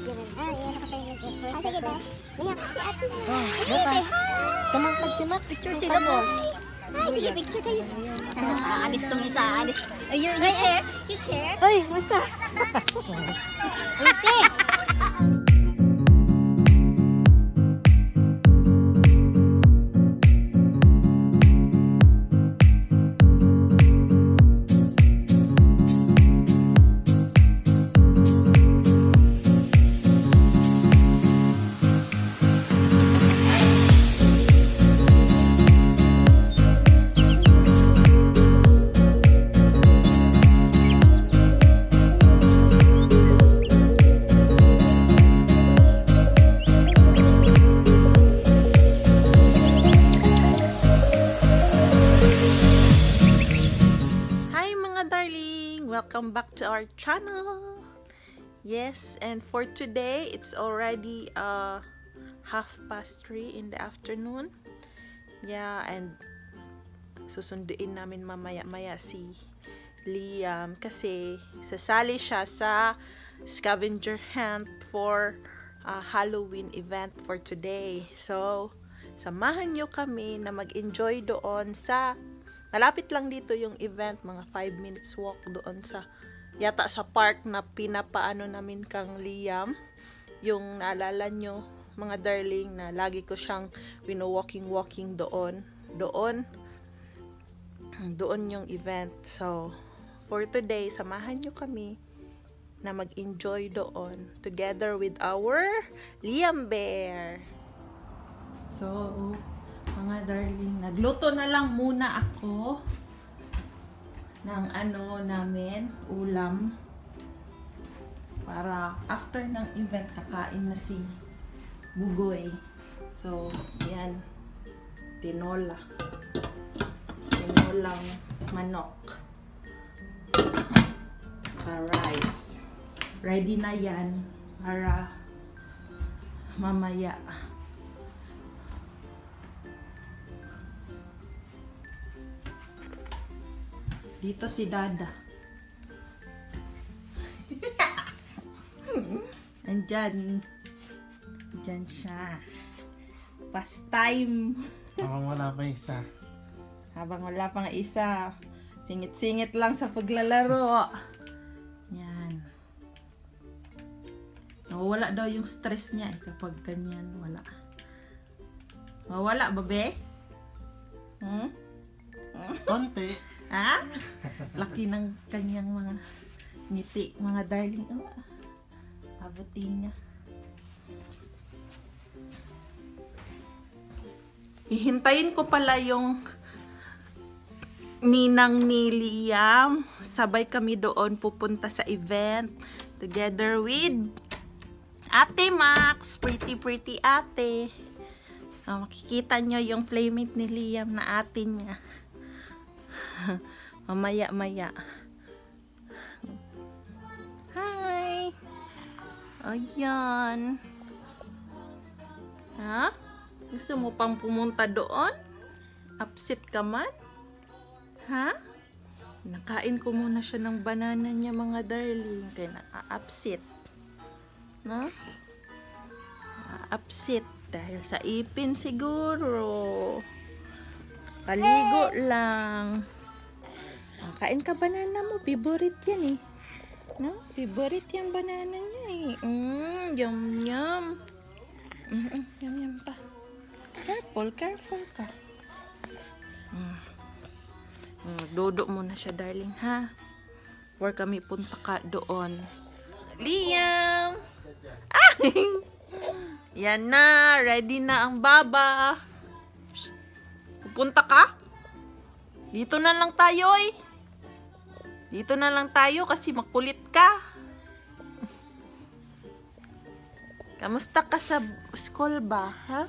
Sige ba? Oh, baka. Tumangkad si Mac. Picture sila po. Sige, picture kayo. Alis tong isa, alis. You share? You share? Ay, basta. Ate! Welcome back to our channel. Yes, and for today it's already 3:30 in the afternoon. Yeah, and susunduin namin mamaya-maya si Liam kasi sasali siya sa scavenger hunt for Halloween event for today. So samahan nyo kami na mag-enjoy doon sa malapit lang dito yung event, mga 5 minutes walk doon sa, yata sa park na pinapaano namin kang Liam. Yung naalala nyo, mga darling, na lagi ko siyang walking doon. Doon yung event. So, for today, samahan nyo kami na mag-enjoy doon together with our Liam Bear. So, mga darling, nagluto na lang muna ako ng ulam para after ng event kakain na si Bugoy. So, yan, tinolang manok sa rice. Ready na yan para mamaya. Dito si Dada. Andyan siya. Past time. Habang wala pa isa. Habang wala pang isa. Singit-singit lang sa paglalaro. Yan. Nawawala daw yung stress niya kapag ganyan. Wala. Mawala, babe? Konti. Ha? Laki ng kanyang mga ngiti, mga darling. Abutin niya. Hihintayin ko pala yung ninang ni Liam. Sabay kami doon pupunta sa event together with Ate Max. Pretty ate. Makikita nyo yung playmate ni Liam na ate niya. Mamaya. Hi! Ayan. Ha? Gusto mo pang pumunta doon? Upset ka man? Ha? Nakain ko muna siya ng banana niya, mga darling. Kaya na-upset. No? Na-upset dahil sa ipin siguro. Paligo lang. Kain ka banana mo. Favorite yan eh. No? Favorite yung banana niya eh. Yum. Yum pa. Careful ka. Dodo muna siya, darling, ha? Before kami punta ka doon. Liam! Yan na. Ready na ang baba. Pupunta ka? Dito na lang tayo eh. Dito na lang tayo kasi makulit ka. Kamusta ka sa school ba, ha?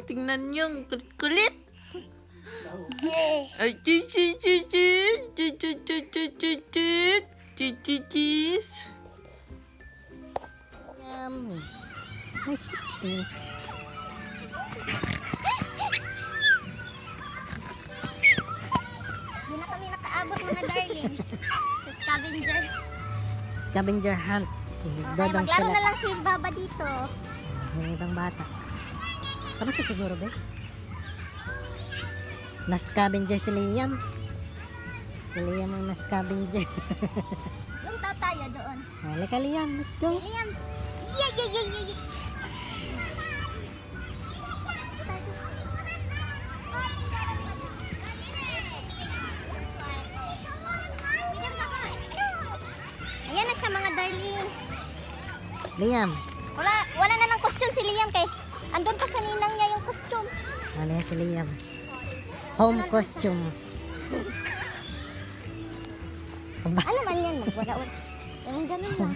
Tingnan niyo, kulit-kulit. Ay, cheese. Yummy. My sister. Hindi na kami nakaabot, mga darling. Sa scavenger. Scavenger hunt. Okay, Dodong maglaro sila. na lang si Baba dito. Yung ibang bata. Tapos na siguro, be? Na-scavenger si Liam. Si Liam ang na-scavenger. Yung tataya doon. Halika, Liam. Let's go. Liam. Yeah. Ayan na siya mga darling. Liam. Wala na ng costume si Liam kay andun pa sa ninang niya yung costume. Ano yan si Liam? Home costume. Ano man yan? Magwala-wala. Yung ganun lang.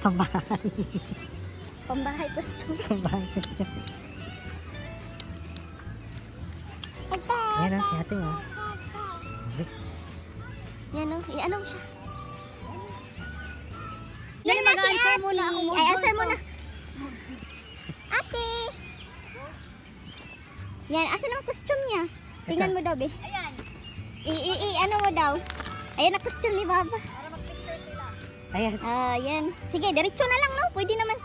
Pambahay. Pambahay costume. Pambahay costume. Yan o, si ating o. Rich. Yan o. Ano siya? Yan mag-answer muna ako. Ay, answer muna. Ate! Yan, asan ang costume niya? Tingnan mo daw, be. Ayan. Ano mo daw? Ayan ang costume ni Baba. Ayan. Ayan. Sige, diretso na lang, no? Pwede naman.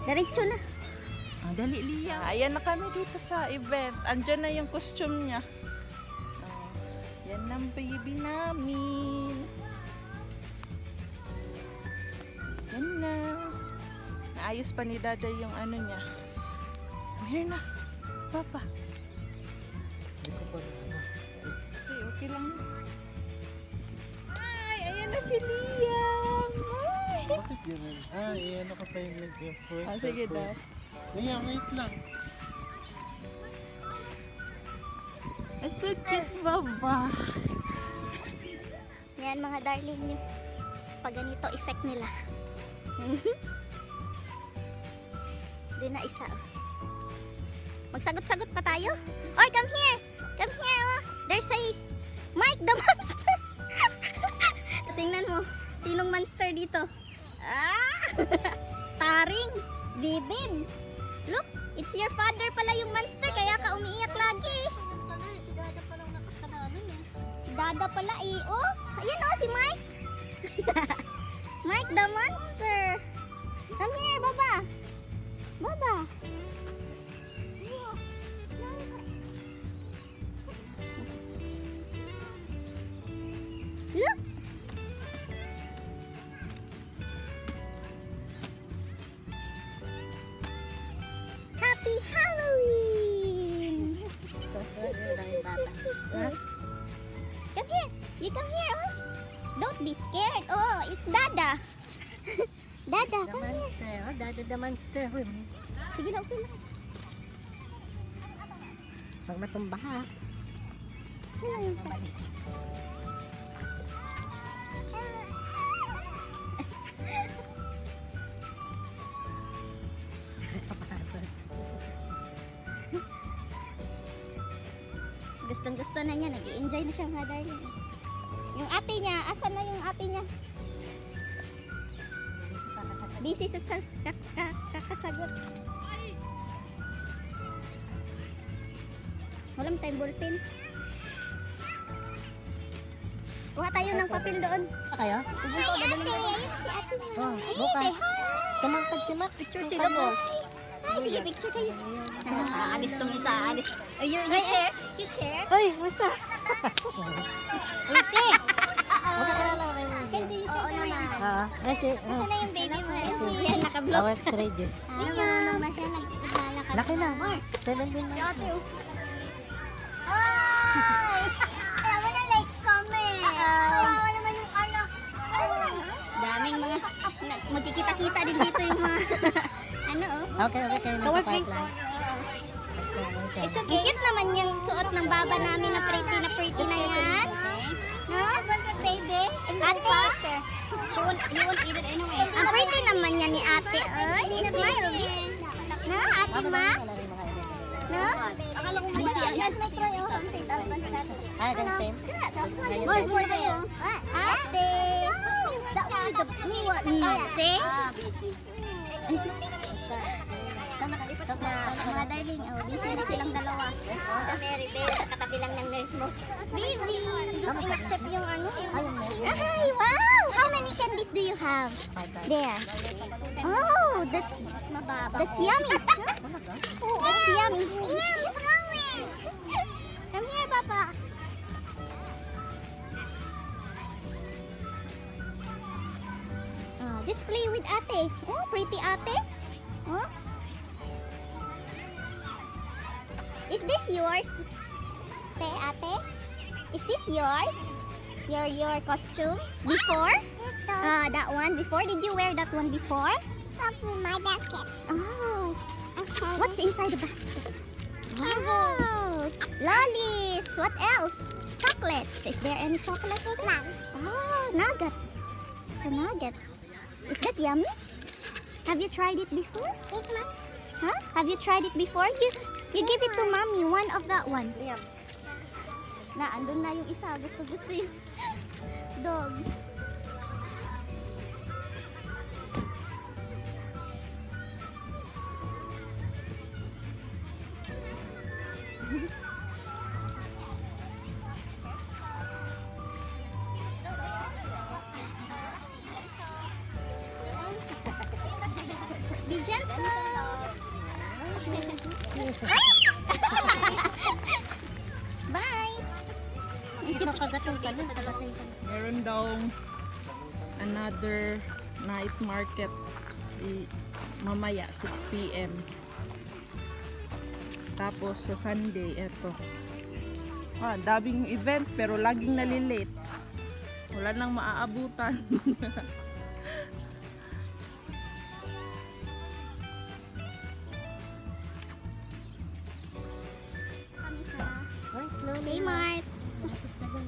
Diretso na. Dali, Liam. Ayan na kami dito sa event. Andyan na yung costume niya. Yan ang baby namin. Yan na. Naayos pa ni Dada yung ano niya. Here na. Papa. Kasi okay lang. Ay, ayan na si Liam. Ay. Bakit yun? Iyan ako pa yung leg yung foot. Sige daw. Liam, wait lang. Ay, so cute, Baba. Yan, mga darling yung pag ganito effect nila. Doon na isa. Magsagot-sagot pa tayo? Or come here! Come here! Oh. There's a Mike the Monster! Tingnan mo. Sinong monster dito? Ah! Starring Bibin. Look, it's your father pala yung monster kaya ka umiiyak lagi. Si Dada pala eh. Oh, ayan oh si Mike. Mike the Monster. Come here, Baba. Baba. Look. Happy Halloween. Come here. You come here. Oh. Don't be scared. Oh, it's Dada. Dada, The come here. monster. Oh, Dada the monster. Sige na, okay na. Pag matumba ha. Ano lang yun siya? Gustong-gusto na niya. Nag-i-enjoy na siya mga darling. Yung ate niya, asan na yung ate niya? Busy sa kakasagot. Walang tayong ballpen. Kuha tayo ng papel doon. Kayo? Hi, ate! Si ate na. Oh, Ay, bukas. say hi! Tumangkad si Max. Picture sila po. Ay, sige, picture kayo. Alis tong isa, alis. You share? You share? Ay, musta? Ate! Magkakilala ko kayo Kasi niya. you share naman. Kasi, Nasaan na yung baby mo? Yan, naka-block. our courageous. Marunong na siya, naglalakad. Laki na. 17 na. Si ate, oh. Ay! Kaya mo na like, comment. Kawawa naman yung anak. Daming mga, magkikita-kita din dito yung mga, ano oh. Okay, kayo na sa Cover park drink. lang. It's okay. Cute naman yung suot ng baba namin na pretty na yan. No? Baby? Ate? You won't eat it anyway. Ang pretty naman yan ni ate. Ay, smile. No, ate Max? No? Akala ko busy ang Ah, the same? More kayo. Ate! The blue one. See? Busy. Mga darling, busy na silang dalawa. Sa Mary Bell, sa katabi lang ng nurse mo. Baby! Don't in-accept yung ano. Ay, wow! How size do you have? There. Oh, that's yummy. Oh, that's yummy. Come here, Papa. Just play with Ate. Oh, pretty Ate. Oh. Is this yours? Ate? Is this yours? Your costume? Before? That one before? Did you wear that one before? Something in my basket. Oh. Okay. What's inside the basket? Oh, lollies. What else? Chocolates. Is there any chocolate? This one. Oh, nugget. It's a nugget. Is that yummy? Have you tried it before? This one. Huh? Have you tried it before? You give it to mommy. One of that one. Liam. Na, andun na yung isa. Gusto yung dog. Be gentle. Bye. Pagdating ka na, pagdating ka na. Meron daw another night market mamaya 6 p.m. Tapos sa Sunday eto. Daming event pero laging nalilate. Wala nang maaabutan. Kami sa Ay, slowly. Kmart. Basket ka dyan.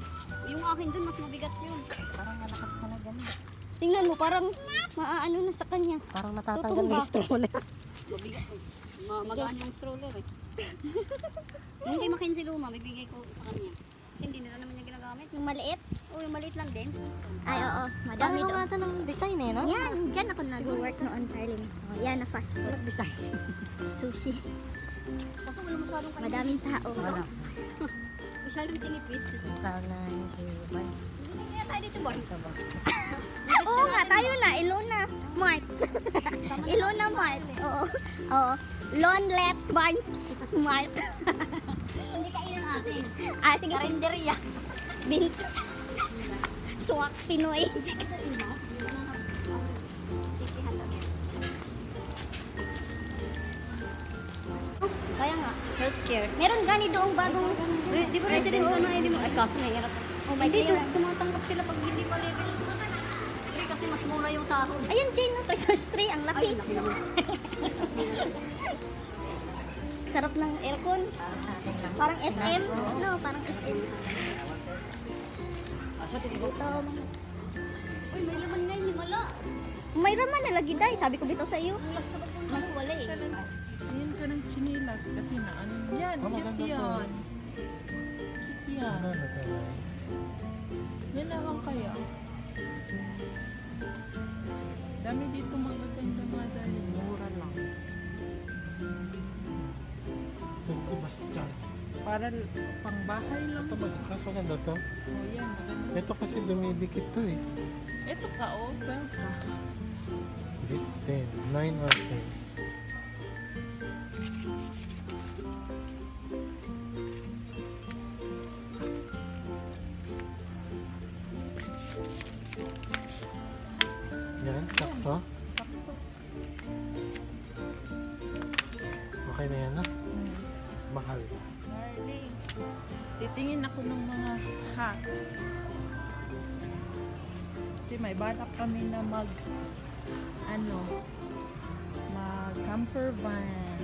Yung akin dun, mas mabigat yun. Parang malakas ka na ganun. Tingnan mo, parang maaano na sa kanya. Parang natatanggal na yung stroller. Mabigat. Magaan yung stroller eh. Yung kay Mackenzie Luma, bibigay ko sa kanya. Kasi hindi nila naman niya ginagamit. Yung maliit. Oh, yung maliit lang din. Ay, oo. Parang Madami doon. naman ito ng design eh, no? Yan, dyan ako nag-work noon, Carlin. Oh, yan, na fast food. Walang design. Sushi. Kaso wala masyadong kayo. Madaming tao. Wala. Masyadong tinipid. Tawag na yun si Ban. Kaya tayo dito ba? Ito ba? Oo nga, tayo na. Ilona Mart. Ilona Mart. Oo. Oo. Lonlet Barnes Mart. Hindi kainan natin. Sige. Karinderya. Bint. Swak Pinoy. Sticky hand. Kaya nga, healthcare. Meron gani doong bagong... Di ba resident ko na hindi mo? Ay, kaso mahirap. Oh my Hindi, God. tumatanggap sila pag hindi pa level 3 kasi mas mura yung sahod. Ayun, Jane, no? Christmas tree. Ang laki. Ay, laki naman. Sarap ng aircon. Sa atin lang. Parang SM. No, parang SM. Ito, Uy, may laman na yun, himala. may raman na lagi dahil. Sabi ko bitaw sa iyo. Yung last na pagpunta ko, wala eh. Ayan ka ng chinilas kasi na ano yan. Oh, maganda Cute to. yan. Cute yan. Ano to? Yan lang kaya. Dami dito mga ganda mga dahil. Mura lang. San Sebastian. Para pang bahay lang. Ito mas maganda to. Oh, yan. Maganda. Ito kasi dumidikit to eh. Ito ka, oh. 12 ka. 10, 9 or 10. Yan, sakto. Okay na yan, no? Mahal. Darling. Titingin ako ng mga hat. Kasi may balak kami na mag camper van.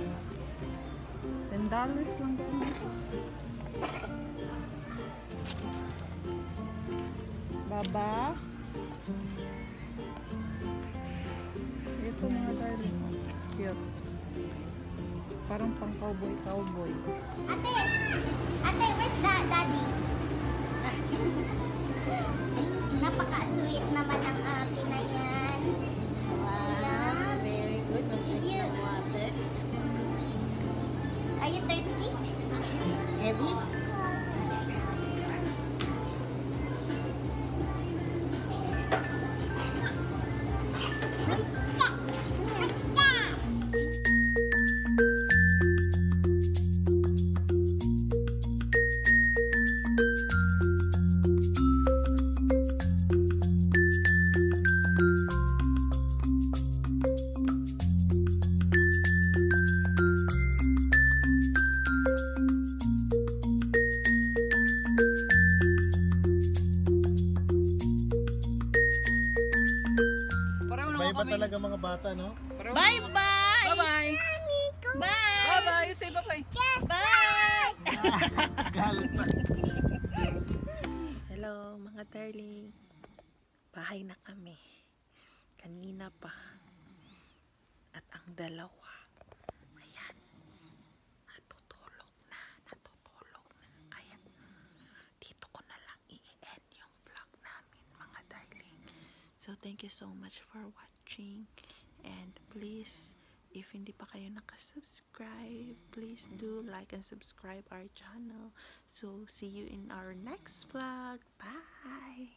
$10 lang kami. Baba. Ito mga darling. Cute. Parang pang cowboy. Ate! Ate, where's daddy? Napaka-sweet naman ang ate na yan. Wow, very good. Mag-drink Did you- ng water. Are you thirsty? Heavy? Iba talaga mga bata, no? Bye-bye! Bye-bye! Bye! Bye-bye! Say bye-bye! Bye! Galit na. Hello, mga darling. Bahay na kami. Kanina pa. At ang dalawa, ayan, natutulog na. Kaya, dito ko na lang i-end yung vlog namin, mga darling. So, thank you so much for watching. And please, if hindi pa kayo nakasubscribe, please do like and subscribe our channel. So, see you in our next vlog. Bye!